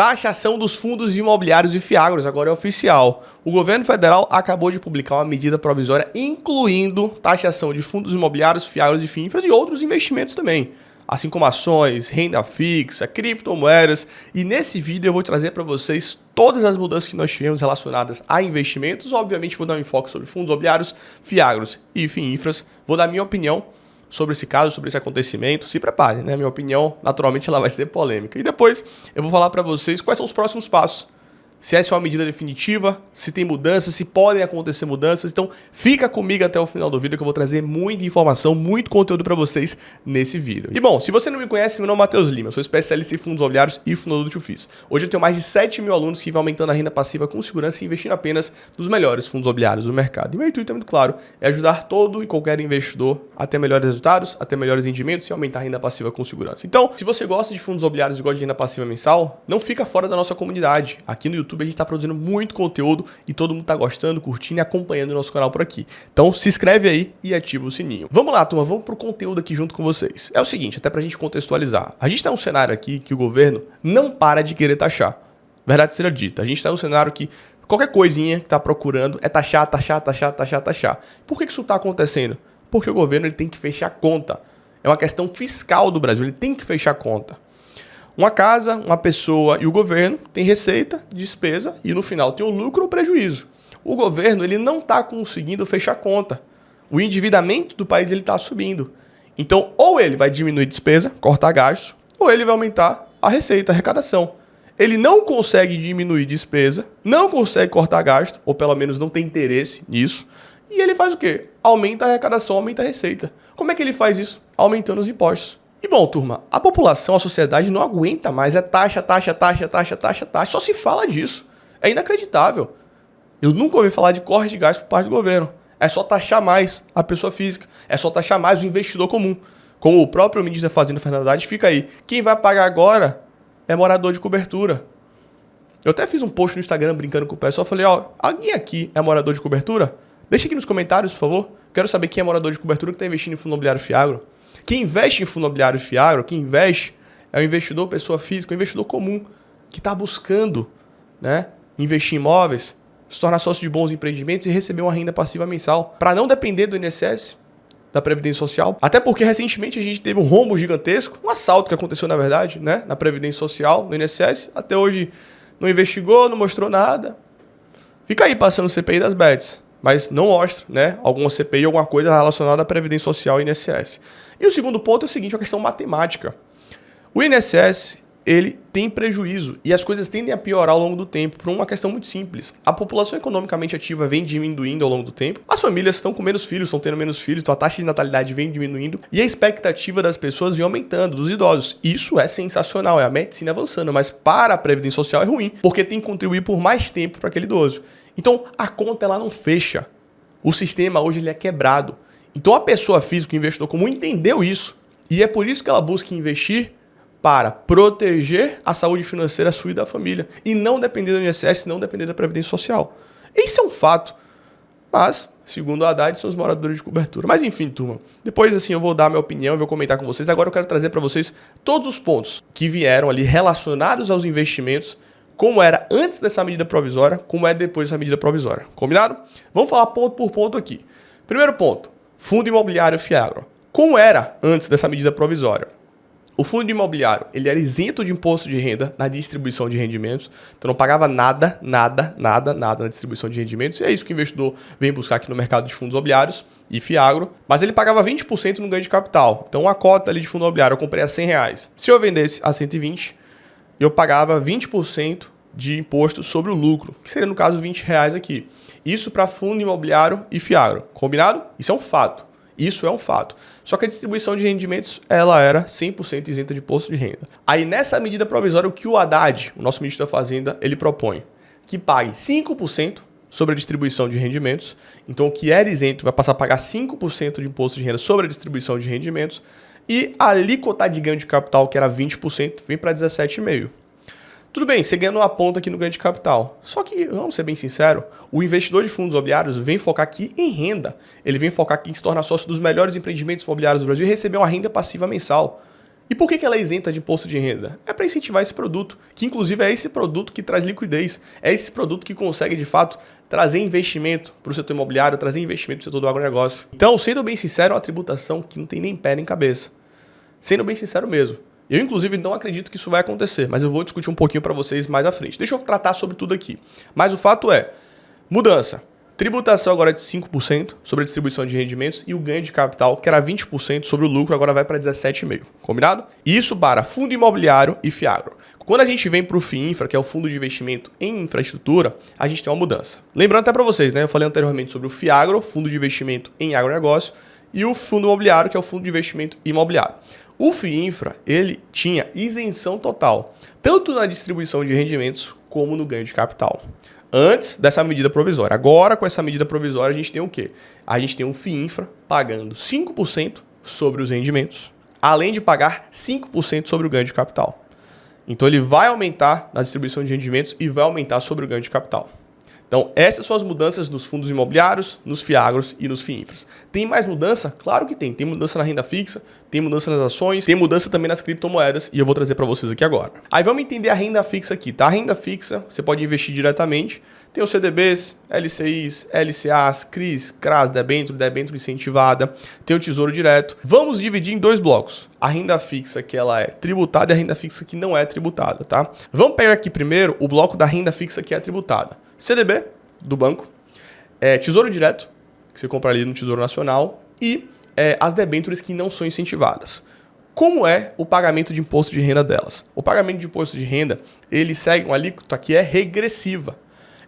Taxação dos fundos imobiliários e fiagros agora é oficial. O governo federal acabou de publicar uma medida provisória incluindo taxação de fundos imobiliários, fiagros e FIINFRAs e outros investimentos também, assim como ações, renda fixa, criptomoedas. E nesse vídeo eu vou trazer para vocês todas as mudanças que nós tivemos relacionadas a investimentos. Obviamente vou dar um enfoque sobre fundos imobiliários, fiagros e FIINFRAs. Vou dar minha opinião sobre esse caso, sobre esse acontecimento. Se preparem, né? Minha opinião, naturalmente, ela vai ser polêmica. E depois eu vou falar para vocês quais são os próximos passos. Se essa é uma medida definitiva, se tem mudanças, se podem acontecer mudanças. Então fica comigo até o final do vídeo que eu vou trazer muita informação, muito conteúdo para vocês nesse vídeo. E bom, se você não me conhece, meu nome é Matheus Lima, eu sou especialista em fundos imobiliários e fundador do TwoFis. Hoje eu tenho mais de 7 mil alunos que vão aumentando a renda passiva com segurança e investindo apenas nos melhores fundos imobiliários do mercado. E meu intuito é muito claro, é ajudar todo e qualquer investidor a ter melhores resultados, a ter melhores rendimentos e aumentar a renda passiva com segurança. Então, se você gosta de fundos imobiliários e gosta de renda passiva mensal, não fica fora da nossa comunidade. Aqui no YouTube a gente está produzindo muito conteúdo e todo mundo está gostando, curtindo e acompanhando o nosso canal por aqui. Então se inscreve aí e ativa o sininho. Vamos lá, turma, vamos pro conteúdo aqui junto com vocês. É o seguinte, até pra gente contextualizar. A gente está num cenário aqui que o governo não para de querer taxar. Verdade seja dita. A gente está num cenário que qualquer coisinha que está procurando é taxar, taxar, taxar, taxar, taxar. Por que isso está acontecendo? Porque o governo ele tem que fechar conta. É uma questão fiscal do Brasil, ele tem que fechar conta. Uma casa, uma pessoa e o governo tem receita, despesa e no final tem o lucro ou prejuízo. O governo ele não está conseguindo fechar conta. O endividamento do país está subindo. Então, ou ele vai diminuir despesa, cortar gastos, ou ele vai aumentar a receita, a arrecadação. Ele não consegue diminuir despesa, não consegue cortar gasto, ou pelo menos não tem interesse nisso. E ele faz o quê? Aumenta a arrecadação, aumenta a receita. Como é que ele faz isso? Aumentando os impostos. E bom, turma, a população, a sociedade não aguenta mais. É taxa, taxa, taxa, taxa, taxa, taxa. Só se fala disso. É inacreditável. Eu nunca ouvi falar de corte de gasto por parte do governo. É só taxar mais a pessoa física. É só taxar mais o investidor comum. Como o próprio ministro da Fazenda, Fernando Haddad, fica aí. Quem vai pagar agora é morador de cobertura. Eu até fiz um post no Instagram brincando com o pessoal. Falei, ó, alguém aqui é morador de cobertura? Deixa aqui nos comentários, por favor. Quero saber quem é morador de cobertura que está investindo em fundo imobiliário fiagro. Quem investe em fundo imobiliário fiagro, quem investe é o investidor, pessoa física, o investidor comum, que está buscando, né, investir em imóveis, se tornar sócio de bons empreendimentos e receber uma renda passiva mensal, para não depender do INSS, da Previdência Social. Até porque recentemente a gente teve um rombo gigantesco, um assalto que aconteceu na verdade, né, na Previdência Social, no INSS. Até hoje não investigou, não mostrou nada. Fica aí passando o CPI das bets, mas não mostra, né, alguma CPI, alguma coisa relacionada à Previdência Social e INSS. E o segundo ponto é o seguinte, uma questão matemática. O INSS, ele tem prejuízo e as coisas tendem a piorar ao longo do tempo por uma questão muito simples. A população economicamente ativa vem diminuindo ao longo do tempo, as famílias estão com menos filhos, estão tendo menos filhos, então a taxa de natalidade vem diminuindo e a expectativa das pessoas vem aumentando, dos idosos. Isso é sensacional, é a medicina avançando, mas para a Previdência Social é ruim, porque tem que contribuir por mais tempo para aquele idoso. Então a conta ela não fecha. O sistema hoje ele é quebrado. Então a pessoa física, o investidor comum, entendeu isso. E é por isso que ela busca investir para proteger a saúde financeira sua e da família. E não depender do INSS, não depender da Previdência Social. Esse é um fato. Mas, segundo o Haddad, são os moradores de cobertura. Mas enfim, turma. Depois assim eu vou dar minha opinião e vou comentar com vocês. Agora eu quero trazer para vocês todos os pontos que vieram ali relacionados aos investimentos, como era antes dessa medida provisória, como é depois dessa medida provisória. Combinado? Vamos falar ponto por ponto aqui. Primeiro ponto. Fundo imobiliário fiagro. Como era antes dessa medida provisória? O fundo imobiliário ele era isento de imposto de renda na distribuição de rendimentos, então não pagava nada na distribuição de rendimentos, e é isso que o investidor vem buscar aqui no mercado de fundos imobiliários e fiagro, mas ele pagava 20% no ganho de capital. Então uma cota ali de fundo imobiliário eu comprei a R$100. Se eu vendesse a 120, eu pagava 20% de imposto sobre o lucro, que seria no caso R$20 aqui. Isso para fundo imobiliário e fiagro. Combinado? Isso é um fato. Isso é um fato. Só que a distribuição de rendimentos, ela era 100% isenta de imposto de renda. Aí nessa medida provisória, o que o Haddad, o nosso ministro da Fazenda, ele propõe? Que pague 5% sobre a distribuição de rendimentos. Então o que era isento vai passar a pagar 5% de imposto de renda sobre a distribuição de rendimentos. E a alíquota de ganho de capital, que era 20%, vem para 17,5%. Tudo bem, você ganha uma ponta aqui no ganho de capital. Só que, vamos ser bem sincero, o investidor de fundos imobiliários vem focar aqui em renda. Ele vem focar aqui em se tornar sócio dos melhores empreendimentos imobiliários do Brasil e receber uma renda passiva mensal. E por que ela é isenta de imposto de renda? É para incentivar esse produto, que inclusive é esse produto que traz liquidez, é esse produto que consegue de fato trazer investimento para o setor imobiliário, trazer investimento para o setor do agronegócio. Então, sendo bem sincero, é uma tributação que não tem nem pé nem cabeça. Sendo bem sincero mesmo. Eu, inclusive, não acredito que isso vai acontecer, mas eu vou discutir um pouquinho para vocês mais à frente. Deixa eu tratar sobre tudo aqui. Mas o fato é, mudança. Tributação agora é de 5% sobre a distribuição de rendimentos e o ganho de capital, que era 20% sobre o lucro, agora vai para 17,5%. Combinado? Isso para fundo imobiliário e Fiagro. Quando a gente vem para o FIINFRA, que é o Fundo de Investimento em Infraestrutura, a gente tem uma mudança. Lembrando até para vocês, né? Eu falei anteriormente sobre o Fiagro, Fundo de Investimento em Agronegócio, e o Fundo Imobiliário, que é o Fundo de Investimento Imobiliário. O FIINFRA, ele tinha isenção total, tanto na distribuição de rendimentos como no ganho de capital. Antes dessa medida provisória. Agora, com essa medida provisória, a gente tem o quê? A gente tem um FIINFRA pagando 5% sobre os rendimentos, além de pagar 5% sobre o ganho de capital. Então, ele vai aumentar na distribuição de rendimentos e vai aumentar sobre o ganho de capital. Então, essas são as mudanças nos fundos imobiliários, nos FIAGROS e nos FIINFRAs. Tem mais mudança? Claro que tem. Tem mudança na renda fixa, tem mudança nas ações, tem mudança também nas criptomoedas e eu vou trazer para vocês aqui agora. Aí vamos entender a renda fixa aqui, tá? A renda fixa, você pode investir diretamente. Tem os CDBs, LCIs, LCAs, CRIs, CRAs, debênture incentivada, tem o Tesouro Direto. Vamos dividir em dois blocos. A renda fixa que ela é tributada e a renda fixa que não é tributada, tá? Vamos pegar aqui primeiro o bloco da renda fixa que é tributada. CDB, do banco, Tesouro Direto, que você compra ali no Tesouro Nacional, e as debêntures que não são incentivadas. Como é o pagamento de imposto de renda delas? O pagamento de imposto de renda, ele segue uma alíquota que é regressiva.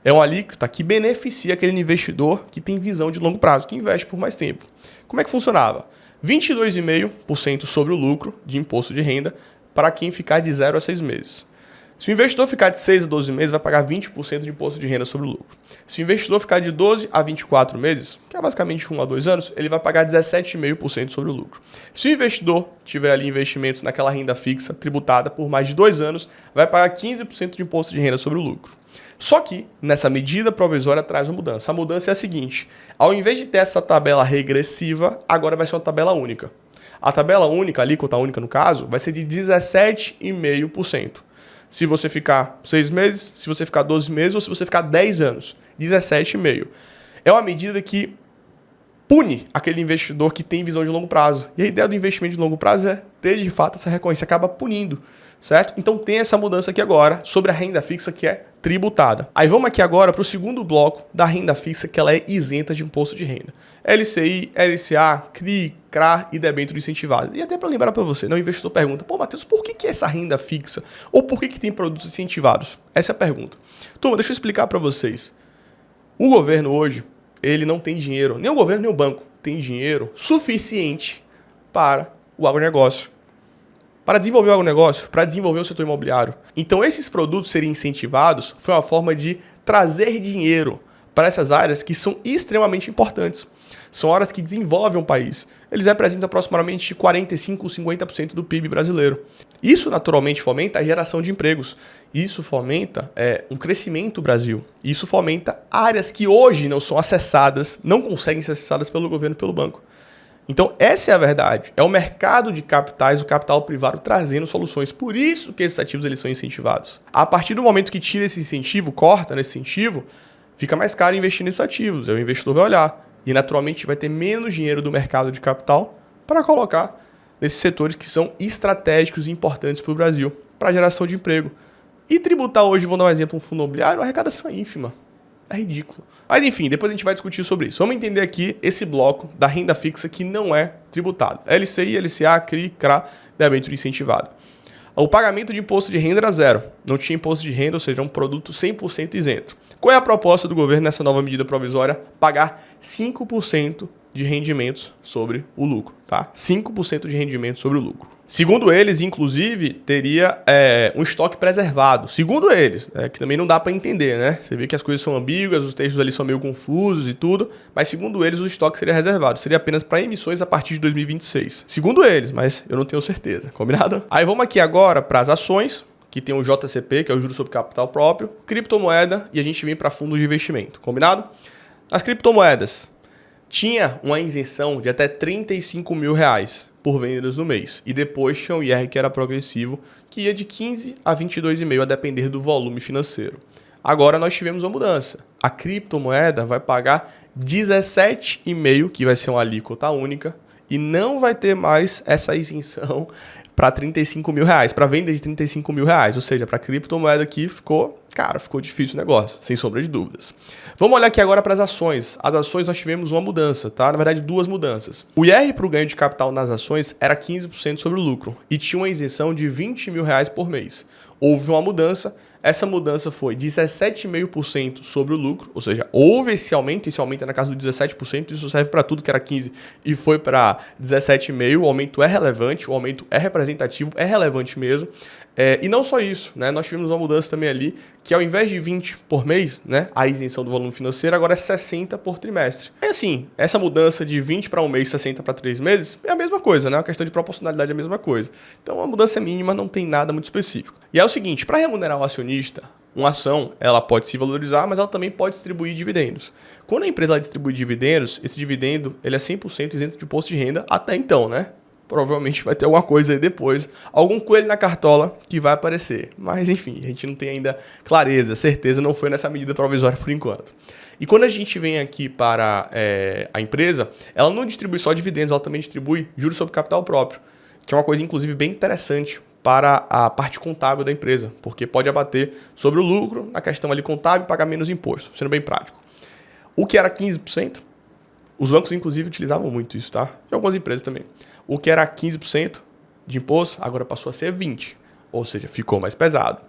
É uma alíquota que beneficia aquele investidor que tem visão de longo prazo, que investe por mais tempo. Como é que funcionava? 22,5% sobre o lucro de imposto de renda para quem ficar de 0 a 6 meses. Se o investidor ficar de 6 a 12 meses, vai pagar 20% de imposto de renda sobre o lucro. Se o investidor ficar de 12 a 24 meses, que é basicamente 1 a 2 anos, ele vai pagar 17,5% sobre o lucro. Se o investidor tiver ali investimentos naquela renda fixa tributada por mais de 2 anos, vai pagar 15% de imposto de renda sobre o lucro. Só que, nessa medida provisória, traz uma mudança. A mudança é a seguinte: ao invés de ter essa tabela regressiva, agora vai ser uma tabela única. A tabela única, a alíquota única no caso, vai ser de 17,5%. Se você ficar 6 meses, se você ficar 12 meses ou se você ficar 10 anos, 17,5%. É uma medida que pune aquele investidor que tem visão de longo prazo. E a ideia do investimento de longo prazo é ter de fato essa recorrência, acaba punindo, certo? Então tem essa mudança aqui agora sobre a renda fixa que é tributada. Aí vamos aqui agora para o segundo bloco da renda fixa que ela é isenta de imposto de renda. LCI, LCA, CRI, CRA e debênture incentivada. E até para lembrar para você, o investidor pergunta, pô, Matheus, por que é essa renda fixa? Ou por que tem produtos incentivados? Essa é a pergunta. Turma, deixa eu explicar para vocês. O governo hoje, ele não tem dinheiro, nem o governo nem o banco tem dinheiro suficiente para o agronegócio. Para desenvolver o agronegócio, para desenvolver o setor imobiliário. Então, esses produtos serem incentivados foi uma forma de trazer dinheiro para essas áreas que são extremamente importantes. São áreas que desenvolvem um país. Eles representam aproximadamente 45% ou 50% do PIB brasileiro. Isso, naturalmente, fomenta a geração de empregos. Isso fomenta um crescimento do Brasil. Isso fomenta áreas que hoje não são acessadas, não conseguem ser acessadas pelo governo e pelo banco. Então, essa é a verdade. É o mercado de capitais, o capital privado, trazendo soluções. Por isso que esses ativos eles são incentivados. A partir do momento que tira esse incentivo, corta nesse incentivo, fica mais caro investir nesses ativos. Aí o investidor vai olhar e, naturalmente, vai ter menos dinheiro do mercado de capital para colocar nesses setores que são estratégicos e importantes para o Brasil, para a geração de emprego. E tributar hoje, vou dar um exemplo, um fundo imobiliário, a arrecadação é ínfima. É ridículo. Mas enfim, depois a gente vai discutir sobre isso. Vamos entender aqui esse bloco da renda fixa que não é tributado. LCI, LCA, CRI, CRA, debênture incentivado. O pagamento de imposto de renda era zero. Não tinha imposto de renda, ou seja, um produto 100% isento. Qual é a proposta do governo nessa nova medida provisória? Pagar 5% de rendimentos sobre o lucro, tá? 5% de rendimentos sobre o lucro. Segundo eles, inclusive, teria um estoque preservado. Segundo eles, que também não dá para entender, né? Você vê que as coisas são ambíguas, os textos ali são meio confusos e tudo, mas segundo eles, o estoque seria reservado. Seria apenas para emissões a partir de 2026. Segundo eles, mas eu não tenho certeza. Combinado? Aí vamos aqui agora para as ações, que tem o JCP, que é o Juros sobre Capital Próprio, criptomoeda, e a gente vem para fundos de investimento. Combinado? As criptomoedas. tinha uma isenção de até R$35 mil por vendas no mês. E depois tinha o IR que era progressivo, que ia de 15 a 22,5 a depender do volume financeiro. Agora nós tivemos uma mudança. A criptomoeda vai pagar 17,5, que vai ser uma alíquota única, e não vai ter mais essa isenção para R$35 mil, para venda de R$35 mil. Ou seja, para a criptomoeda aqui ficou difícil o negócio, sem sombra de dúvidas. Vamos olhar aqui agora para as ações. As ações nós tivemos uma mudança, tá? Na verdade, duas mudanças. O IR para o ganho de capital nas ações era 15% sobre o lucro e tinha uma isenção de R$20 mil por mês. Houve uma mudança. Essa mudança foi 17,5% sobre o lucro, ou seja, houve esse aumento é na casa do 17%, isso serve para tudo que era 15% e foi para 17,5%, o aumento é relevante, o aumento é representativo, é relevante mesmo. E não só isso, né? Nós tivemos uma mudança também ali, que ao invés de 20 por mês, né, a isenção do volume financeiro, agora é 60 por trimestre. É assim, essa mudança de 20 para um mês, 60 para 3 meses, é a mesma coisa, né? A questão de proporcionalidade é a mesma coisa. Então, a mudança é mínima, não tem nada muito específico. E é o seguinte, para remunerar o acionista, uma ação ela pode se valorizar, mas ela também pode distribuir dividendos. Quando a empresa distribui dividendos, esse dividendo ele é 100% isento de imposto de renda até então, né? Provavelmente vai ter alguma coisa aí depois, algum coelho na cartola que vai aparecer. Mas enfim, a gente não tem ainda clareza, certeza, não foi nessa medida provisória por enquanto. E quando a gente vem aqui para a empresa, ela não distribui só dividendos, ela também distribui juros sobre capital próprio, que é uma coisa inclusive bem interessante para a parte contábil da empresa, porque pode abater sobre o lucro na questão ali contábil e pagar menos imposto, sendo bem prático. O que era 15%, os bancos inclusive utilizavam muito isso, tá? E algumas empresas também. O que era 15% de imposto, agora passou a ser 20%, ou seja, ficou mais pesado.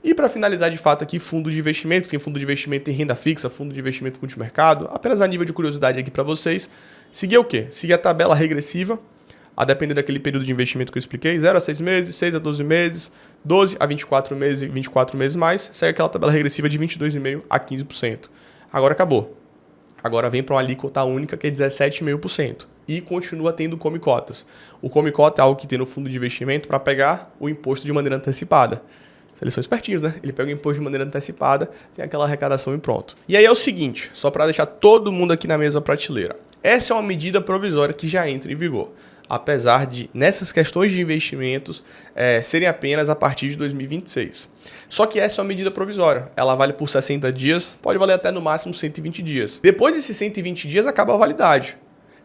E para finalizar de fato aqui, fundo de investimento, tem fundo de investimento em renda fixa, fundo de investimento multimercado, apenas a nível de curiosidade aqui para vocês, seguir o quê? Seguir a tabela regressiva, a depender daquele período de investimento que eu expliquei, 0 a 6 meses, 6 a 12 meses, 12 a 24 meses e 24 meses mais, segue aquela tabela regressiva de 22,5% a 15%. Agora acabou. Agora vem para uma alíquota única que é 17,5%. E continua tendo come cotas. O come cota é algo que tem no fundo de investimento para pegar o imposto de maneira antecipada. Eles são espertinhos, né? Ele pega o imposto de maneira antecipada, tem aquela arrecadação e pronto. E aí é o seguinte, só para deixar todo mundo aqui na mesma prateleira. Essa é uma medida provisória que já entra em vigor. Apesar de, nessas questões de investimentos, serem apenas a partir de 2026. Só que essa é uma medida provisória. Ela vale por 60 dias, pode valer até no máximo 120 dias. Depois desses 120 dias, acaba a validade.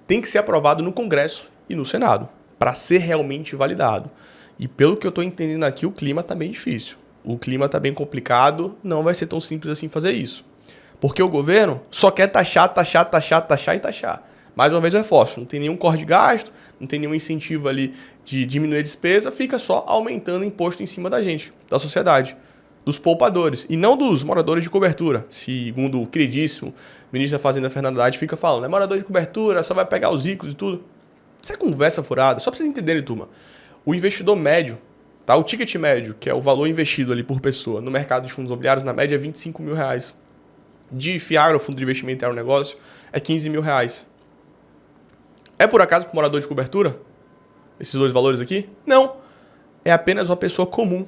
Tem que ser aprovado no Congresso e no Senado, para ser realmente validado. E pelo que eu estou entendendo aqui, o clima está bem difícil. O clima está bem complicado, não vai ser tão simples assim fazer isso. Porque o governo só quer taxar. Mais uma vez eu reforço, não tem nenhum corte de gasto, não tem nenhum incentivo ali de diminuir a despesa, fica só aumentando o imposto em cima da gente, da sociedade, dos poupadores, e não dos moradores de cobertura. Segundo o queridíssimo ministro da Fazenda, Fernando Haddad, fica falando, morador de cobertura, só vai pegar os ricos e tudo. Isso é conversa furada, só para vocês entenderem, turma. O investidor médio, tá? O ticket médio, que é o valor investido ali por pessoa no mercado de fundos imobiliários, na média é R$25 mil. De FIAGRO, fundo de investimento e negócio, é R$15 mil. É por acaso para o morador de cobertura? Esses dois valores aqui? Não. É apenas uma pessoa comum,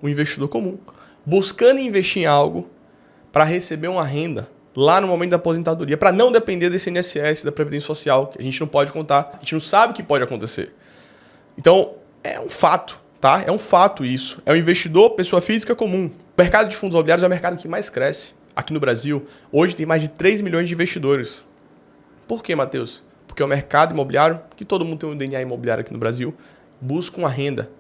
um investidor comum, buscando investir em algo para receber uma renda lá no momento da aposentadoria, para não depender desse INSS, da Previdência Social, que a gente não pode contar, a gente não sabe o que pode acontecer. Então, é um fato, tá? É um fato isso. É um investidor, pessoa física comum. O mercado de fundos imobiliários é o mercado que mais cresce aqui no Brasil. Hoje tem mais de 3 milhões de investidores. Por quê, Matheus? Porque é o mercado imobiliário, que todo mundo tem um DNA imobiliário aqui no Brasil, busca uma renda.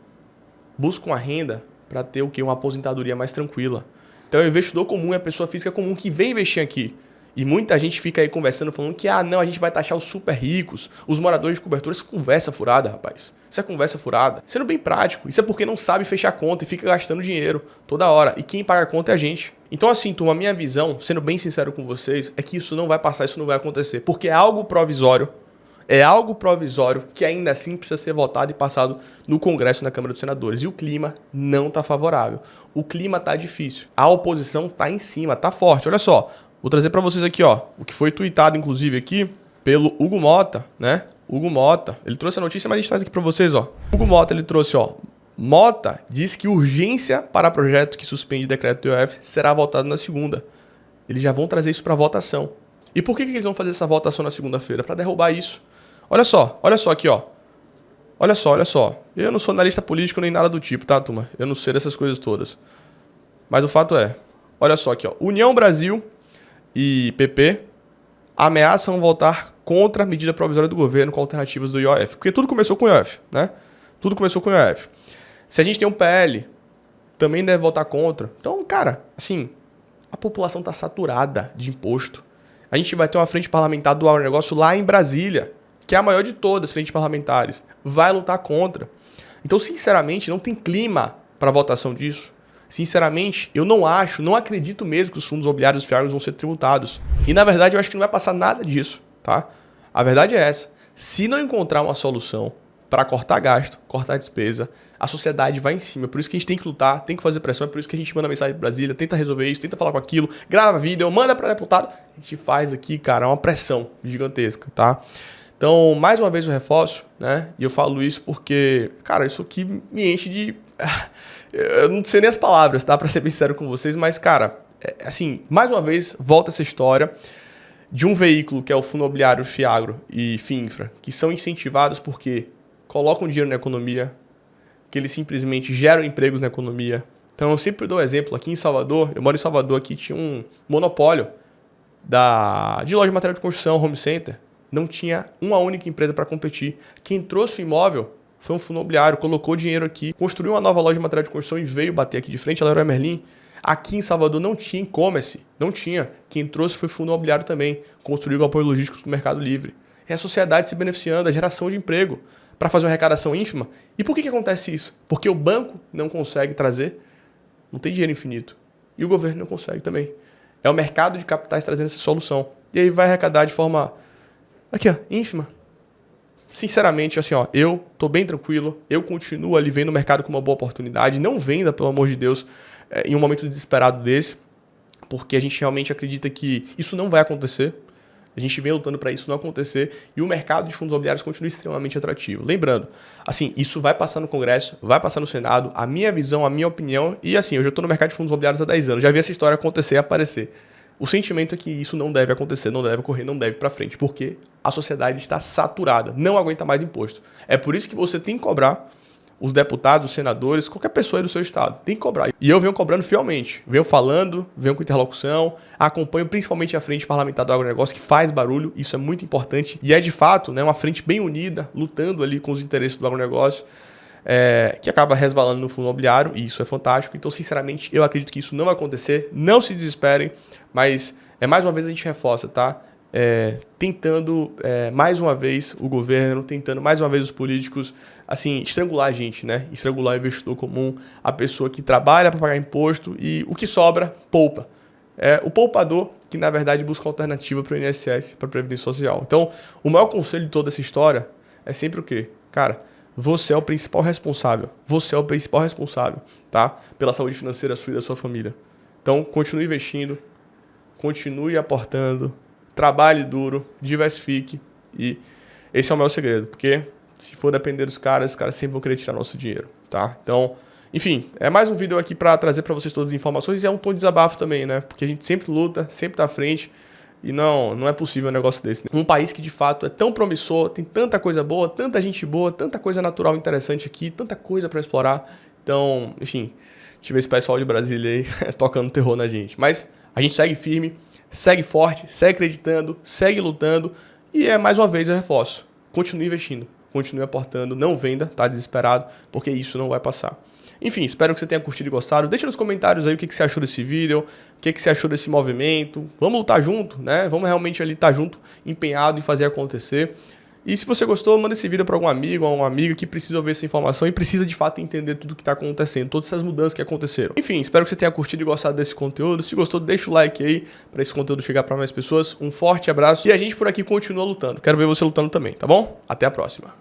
Busca uma renda para ter o quê? Uma aposentadoria mais tranquila. Então é o investidor comum, é a pessoa física comum que vem investir aqui. E muita gente fica aí conversando, falando que, não, a gente vai taxar os super ricos, os moradores de cobertura. Isso é conversa furada, rapaz. Isso é conversa furada. Sendo bem prático. Isso é porque não sabe fechar conta e fica gastando dinheiro toda hora. E quem paga a conta é a gente. Então assim, turma, a minha visão, sendo bem sincero com vocês, é que isso não vai passar, isso não vai acontecer. Porque é algo provisório. É algo provisório que ainda assim precisa ser votado e passado no Congresso e na Câmara dos Senadores. E o clima não está favorável. O clima está difícil. A oposição está em cima, está forte. Olha só, vou trazer para vocês aqui, ó, o que foi tuitado, inclusive, aqui pelo Hugo Mota, né? Hugo Mota, ele trouxe a notícia, mas a gente traz aqui para vocês, ó. Hugo Mota, ele trouxe, ó. Mota diz que urgência para projeto que suspende decreto do IOF será votado na segunda. Eles já vão trazer isso para votação. E por que eles vão fazer essa votação na segunda-feira? Para derrubar isso. Olha só aqui, ó. Olha só. Eu não sou analista político nem nada do tipo, tá, turma? Eu não sei dessas coisas todas. Mas o fato é, olha só aqui, ó. União Brasil e PP ameaçam votar contra a medida provisória do governo com alternativas do IOF. Porque tudo começou com o IOF, né? Tudo começou com o IOF. Se a gente tem um PL, também deve votar contra. Então, cara, assim, a população está saturada de imposto. A gente vai ter uma frente parlamentar do agronegócio lá em Brasília, que é a maior de todas as frentes parlamentares. Vai lutar contra. Então, sinceramente, não tem clima para votação disso. Sinceramente, eu não acredito mesmo que os fundos imobiliários e fiagros vão ser tributados. E, na verdade, eu acho que não vai passar nada disso, tá? A verdade é essa. Se não encontrar uma solução para cortar gasto, cortar despesa, a sociedade vai em cima. Por isso que a gente tem que lutar, tem que fazer pressão. É por isso que a gente manda mensagem para Brasília, tenta resolver isso, tenta falar com aquilo, grava vídeo, manda para deputado. A gente faz aqui, cara, uma pressão gigantesca, tá? Então, mais uma vez eu reforço, né? E eu falo isso porque, cara, isso aqui me enche de... Eu não sei nem as palavras, tá? Pra ser bem sincero com vocês, mas, cara, assim, mais uma vez, volta essa história de um veículo que é o Fundo Imobiliário, Fiagro e Finfra, que são incentivados porque colocam dinheiro na economia, que eles simplesmente geram empregos na economia. Então, eu sempre dou exemplo, aqui em Salvador, eu moro em Salvador, aqui tinha um monopólio de loja de material de construção, home center, não tinha uma única empresa para competir. Quem trouxe o imóvel foi um fundo imobiliário, colocou dinheiro aqui, construiu uma nova loja de material de construção e veio bater aqui de frente, a Leroy Merlin. Aqui em Salvador não tinha e-commerce, não tinha. Quem trouxe foi fundo imobiliário também, construiu o apoio logístico do Mercado Livre. É a sociedade se beneficiando, a geração de emprego para fazer uma arrecadação ínfima. E por que acontece isso? Porque o banco não consegue trazer, não tem dinheiro infinito. E o governo não consegue também. É o mercado de capitais trazendo essa solução. E aí vai arrecadar de forma, aqui ó, ínfima. Sinceramente, assim, ó, eu tô bem tranquilo, eu continuo ali vendo o mercado como uma boa oportunidade, não venda, pelo amor de Deus, em um momento desesperado desse, porque a gente realmente acredita que isso não vai acontecer, a gente vem lutando para isso não acontecer e o mercado de fundos imobiliários continua extremamente atrativo. Lembrando, assim, isso vai passar no Congresso, vai passar no Senado, a minha visão, a minha opinião, e assim, eu já tô no mercado de fundos imobiliários há 10 anos, já vi essa história acontecer e aparecer. O sentimento é que isso não deve acontecer, não deve ocorrer, não deve para frente, porque a sociedade está saturada, não aguenta mais imposto. É por isso que você tem que cobrar os deputados, os senadores, qualquer pessoa aí do seu estado, tem que cobrar. E eu venho cobrando fielmente, venho falando, venho com interlocução, acompanho principalmente a frente parlamentar do agronegócio, que faz barulho, isso é muito importante, e é de fato, né, uma frente bem unida, lutando ali com os interesses do agronegócio, que acaba resvalando no fundo imobiliário, e isso é fantástico. Então, sinceramente, eu acredito que isso não vai acontecer, não se desesperem, mas mais uma vez a gente reforça, tá? Tentando mais uma vez o governo, tentando mais uma vez os políticos, assim, estrangular a gente, né? Estrangular o investidor comum, a pessoa que trabalha para pagar imposto e o que sobra, poupa. O poupador que, na verdade, busca alternativa para o INSS, para a Previdência Social. Então, o maior conselho de toda essa história é sempre o quê? Cara, você é o principal responsável. Você é o principal responsável, tá? Pela saúde financeira sua e da sua família. Então, continue investindo, continue aportando, trabalhe duro, diversifique. E esse é o meu segredo, porque se for depender dos caras, os caras sempre vão querer tirar nosso dinheiro, tá? Então, enfim, é mais um vídeo aqui para trazer para vocês todas as informações e é um tom de desabafo também, né? Porque a gente sempre luta, sempre tá à frente. E não é possível um negócio desse. Um país que de fato é tão promissor, tem tanta coisa boa, tanta gente boa, tanta coisa natural interessante aqui, tanta coisa para explorar. Então, enfim, tive esse pessoal de Brasília aí tocando terror na gente. Mas a gente segue firme, segue forte, segue acreditando, segue lutando. E mais uma vez eu reforço, continue investindo, continue aportando, não venda, tá desesperado, porque isso não vai passar. Enfim, espero que você tenha curtido e gostado. Deixa nos comentários aí o que você achou desse vídeo, o que você achou desse movimento. Vamos lutar junto, né? Vamos realmente ali estar junto, empenhado em fazer acontecer. E se você gostou, manda esse vídeo para algum amigo ou uma amiga que precisa ouvir essa informação e precisa de fato entender tudo o que está acontecendo, todas essas mudanças que aconteceram. Enfim, espero que você tenha curtido e gostado desse conteúdo. Se gostou, deixa o like aí para esse conteúdo chegar para mais pessoas. Um forte abraço e a gente por aqui continua lutando. Quero ver você lutando também, tá bom? Até a próxima.